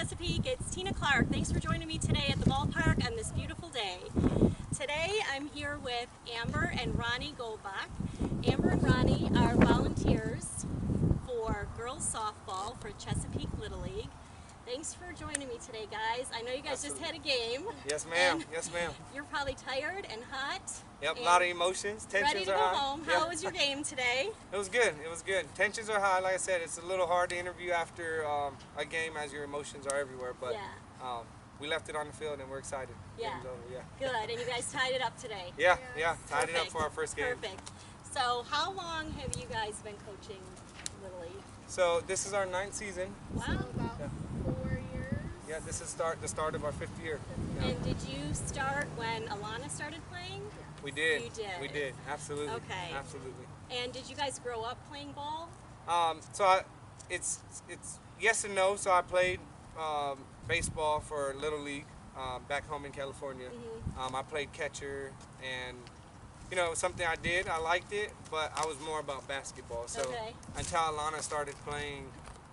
Chesapeake. It's Tina Clarke. Thanks for joining me today at the ballpark on this beautiful day. Today I'm here with Amber and Ronnie Goldbach. Amber and Ronnie are volunteers for girls softball for Chesapeake Little League. Thanks for joining me today, guys. I know you guys just had a game. Yes, ma'am. Yes, ma'am. You're probably tired and hot. Yep, a lot of emotions. Tensions ready to are go high. home. How was your game today? It was good. It was good. Tensions are high. Like I said, it's a little hard to interview after a game as your emotions are everywhere. But we left it on the field and we're excited. Yeah. Game's over. Yeah. Good. And you guys tied it up today. Yeah. Tied it up for our first game. Perfect. So how long have you guys been coaching Little League? So this is our 9th season. Wow. So about 4 years. Yeah, this is the start of our 5th year. Yeah. And did you start when Alana started playing? We did. You did. We did. Absolutely. Okay. Absolutely. And did you guys grow up playing ball? It's yes and no. So I played baseball for Little League back home in California. Mm-hmm. I played catcher, and it was something I did. I liked it, but I was more about basketball. So until Alana started playing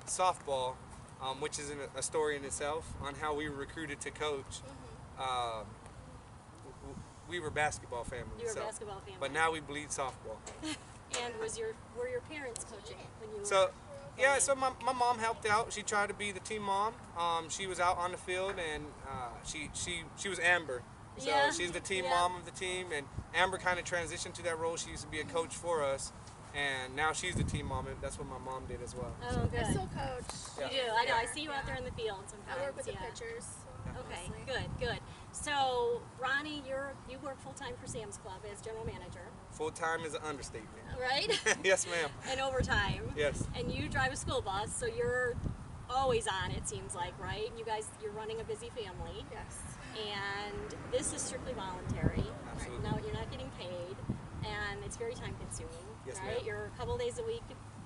softball, which is a story in itself on how we were recruited to coach. We were basketball family. You were a basketball family. But now we bleed softball. And were your parents coaching when you were? So my mom helped out. She tried to be the team mom. She was out on the field, and she was Amber. So she's the team mom of the team, and Amber kind of transitioned to that role. She used to be a coach for us, and now she's the team mom, and that's what my mom did as well. Oh, good. I still coach. You do. I know. I see you out there in the field sometimes. I work with the pitchers. Okay, good. So, Ronnie, you work full-time for Sam's Club as general manager. Full-time is an understatement. Right? Yes, ma'am. And overtime. Yes. And you drive a school bus, so you're always on, it seems like, right? You're running a busy family. Yes. And this is strictly voluntary. Absolutely. Now you're not getting paid, and it's very time-consuming. Yes, right? ma'am. You're a couple days a week.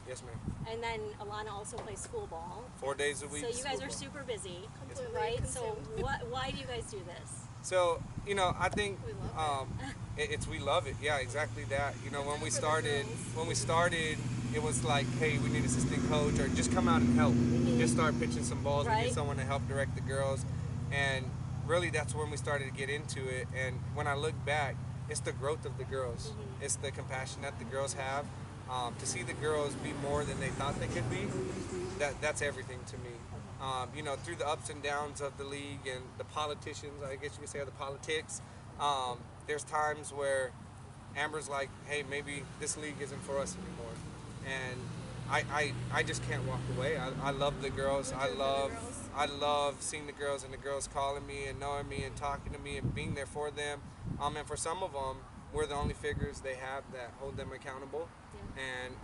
Yes, ma'am. And then Alana also plays school ball. 4 days a week. So you guys are super busy, Completely right? consumed. So why do you guys do this? So I think We love we love it. Yeah, exactly that. When we started, it was like, hey, we need an assistant coach, or just come out and help. Just start pitching some balls and get someone to help direct the girls. And really, that's when we started to get into it. And when I look back, it's the growth of the girls. It's the compassion that the girls have. To see the girls be more than they thought they could be, that's everything to me. Through the ups and downs of the league and the politicians, I guess you could say, or the politics, there's times where Amber's like, hey, maybe this league isn't for us anymore. And I just can't walk away. I love the girls. I love seeing the girls and the girls calling me and knowing me and talking to me and being there for them. And for some of them, we're the only figures they have that hold them accountable and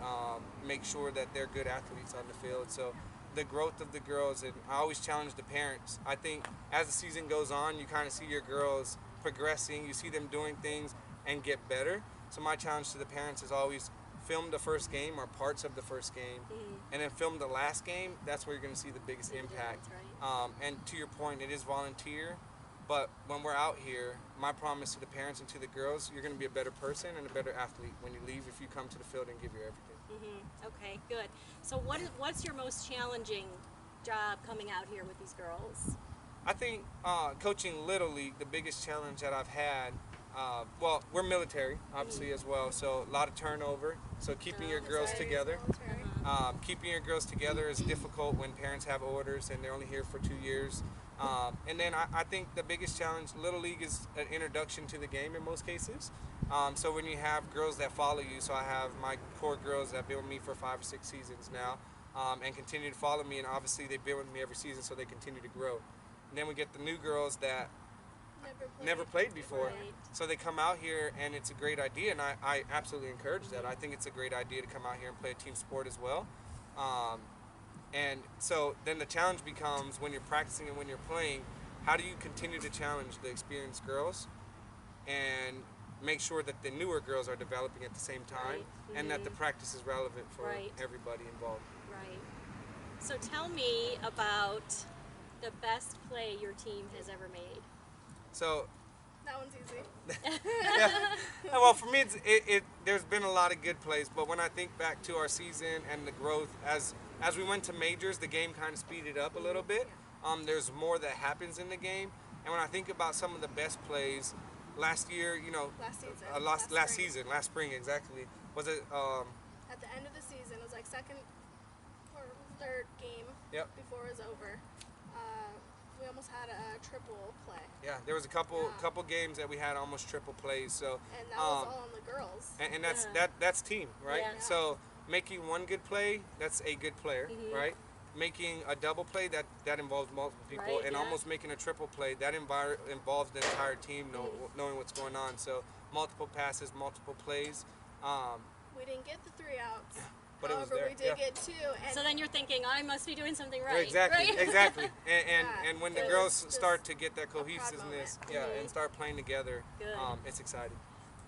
make sure that they're good athletes on the field. So the growth of the girls, and I always challenge the parents. I think as the season goes on, you kind of see your girls progressing, you see them doing things and get better. So my challenge to the parents is always film the first game or parts of the first game, and then film the last game. That's where you're going to see the biggest impact. And to your point, it is volunteer. But when we're out here, my promise to the parents and to the girls, you're going to be a better person and a better athlete when you leave if you come to the field and give your everything. Okay, good. So what's your most challenging job coming out here with these girls? I think coaching Little League, the biggest challenge that I've had, we're military, obviously, as well, so a lot of turnover. So keeping your girls together. Keeping your girls together is difficult when parents have orders and they're only here for 2 years. And then I think the biggest challenge, Little League is an introduction to the game in most cases. So when you have girls that follow you, so I have my core girls that have been with me for 5 or 6 seasons now, and continue to follow me, and obviously they've been with me every season, so they continue to grow. And then we get the new girls that never played before. So they come out here, and it's a great idea, and I absolutely encourage that. I think it's a great idea to come out here and play a team sport as well. And so then the challenge becomes, when you're practicing and when you're playing, how do you continue to challenge the experienced girls and make sure that the newer girls are developing at the same time, and that the practice is relevant for everybody involved. Right. So tell me about the best play your team has ever made. So that one's easy. Yeah. Well, for me, there's been a lot of good plays, but when I think back to our season and the growth, as we went to majors, the game kind of speeded up a little bit. there's more that happens in the game. And when I think about some of the best plays, last year, you know, last spring, exactly. Was it? At the end of the season, it was like second or third game before it was over. We almost had a triple play. Yeah, there was a couple games that we had almost triple plays. So and that was all on the girls. And that's team, right? Yeah. So making one good play, that's a good player, right? Making a double play, that involves multiple people, and almost making a triple play, that involves the entire team knowing what's going on. So multiple passes, multiple plays. We didn't get the 3 outs. But however, it was there. we did get 2. And so then you're thinking, I must be doing something right. Exactly, right? exactly. And when the it girls was start to get that proud cohesiveness, moment. and start playing together, Good. It's exciting.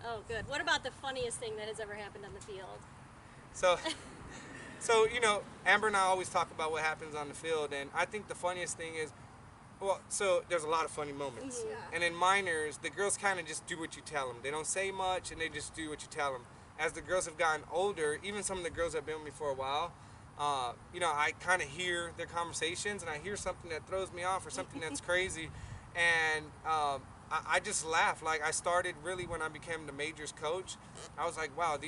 Oh, good. What about the funniest thing that has ever happened on the field? So you know, Amber and I always talk about what happens on the field, and I think the funniest thing is, well, so there's a lot of funny moments. Yeah. And in minors, the girls kind of just do what you tell them. They don't say much, and they just do what you tell them. As the girls have gotten older, even some of the girls that have been with me for a while, you know, I kind of hear their conversations, and I hear something that throws me off or something that's crazy, and I just laugh. Like, I started really when I became the majors coach. I was like, wow,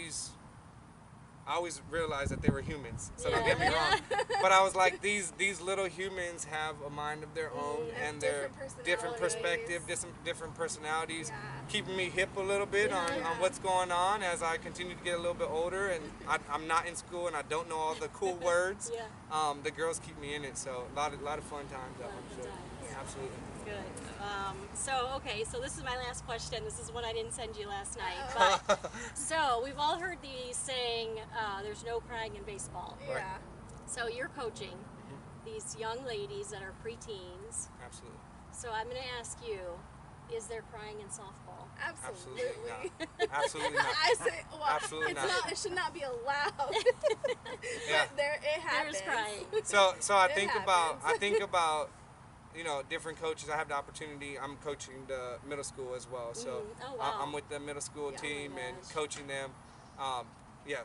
I always realized that they were humans, so don't get me wrong. But I was like, these little humans have a mind of their own, and they're different perspective, different personalities, keeping me hip a little bit on what's going on as I continue to get a little bit older, and I'm not in school and I don't know all the cool words. The girls keep me in it, so a lot of fun times out, I'm sure. Absolutely. Good. So this is my last question. This is one I didn't send you last night. But, so we've all heard the saying, there's no crying in baseball. Yeah. So you're coaching these young ladies that are preteens. Absolutely. So I'm going to ask you, is there crying in softball? Absolutely. Absolutely not. I say, well, Absolutely it's not. not. It should not be allowed. Yeah. But it happens. There's crying. So I It think happens. about you know, different coaches. I have the opportunity. I'm coaching the middle school as well, so Oh, wow. I'm with the middle school team and gosh. coaching them.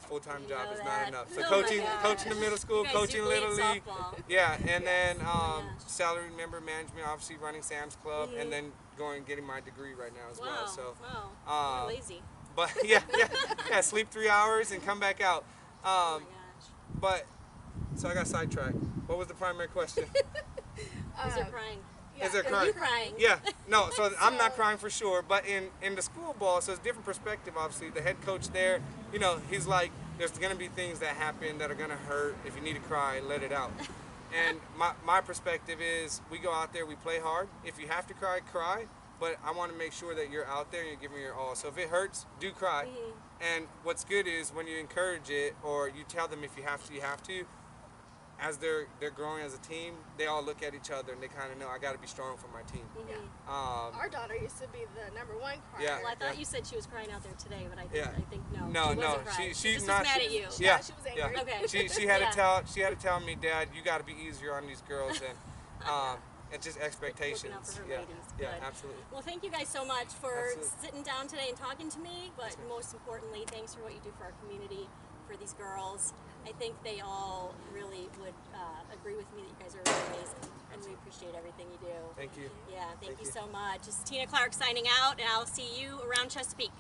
Full-time You job know is that. not enough. So Oh my coaching the middle school, You guys do coaching bleed Little League, softball. and then gosh. salary member management, obviously running Sam's Club, and then getting my degree right now as well. So, Wow. You're lazy. but sleep 3 hours and come back out. Oh my gosh. But so I got sidetracked. What was the primary question? Is there crying? Yeah. Is there Are crying? you crying? Yeah, no, so I'm not crying for sure, but in the school ball, so it's a different perspective, obviously. The head coach there, you know, he's like, there's going to be things that happen that are going to hurt. If you need to cry, let it out. And my perspective is, we go out there, we play hard. If you have to cry, cry, but I want to make sure that you're out there and you're giving your all. So if it hurts, do cry. And what's good is when you encourage it, or you tell them if you have to, you have to, as they're growing as a team, they all look at each other and they kind of know, I got to be strong for my team. Our daughter used to be the #1 crier. Yeah. Well, I thought you said she was crying out there today, but I think no. No, she wasn't crying. she's just not. was mad at you. Yeah, She was angry. Okay. She had to tell me, Dad, you got to be easier on these girls, and it's just expectations. Looking out for her Yeah, ladies. yeah, Good. absolutely. Well, thank you guys so much for Absolutely. sitting down today and talking to me, but most importantly, thanks for what you do for our community, for these girls. I think they all really would agree with me that you guys are really amazing, and we appreciate everything you do. Thank you. Yeah, thank you so much. This is Tina Clarke signing out, and I'll see you around Chesapeake.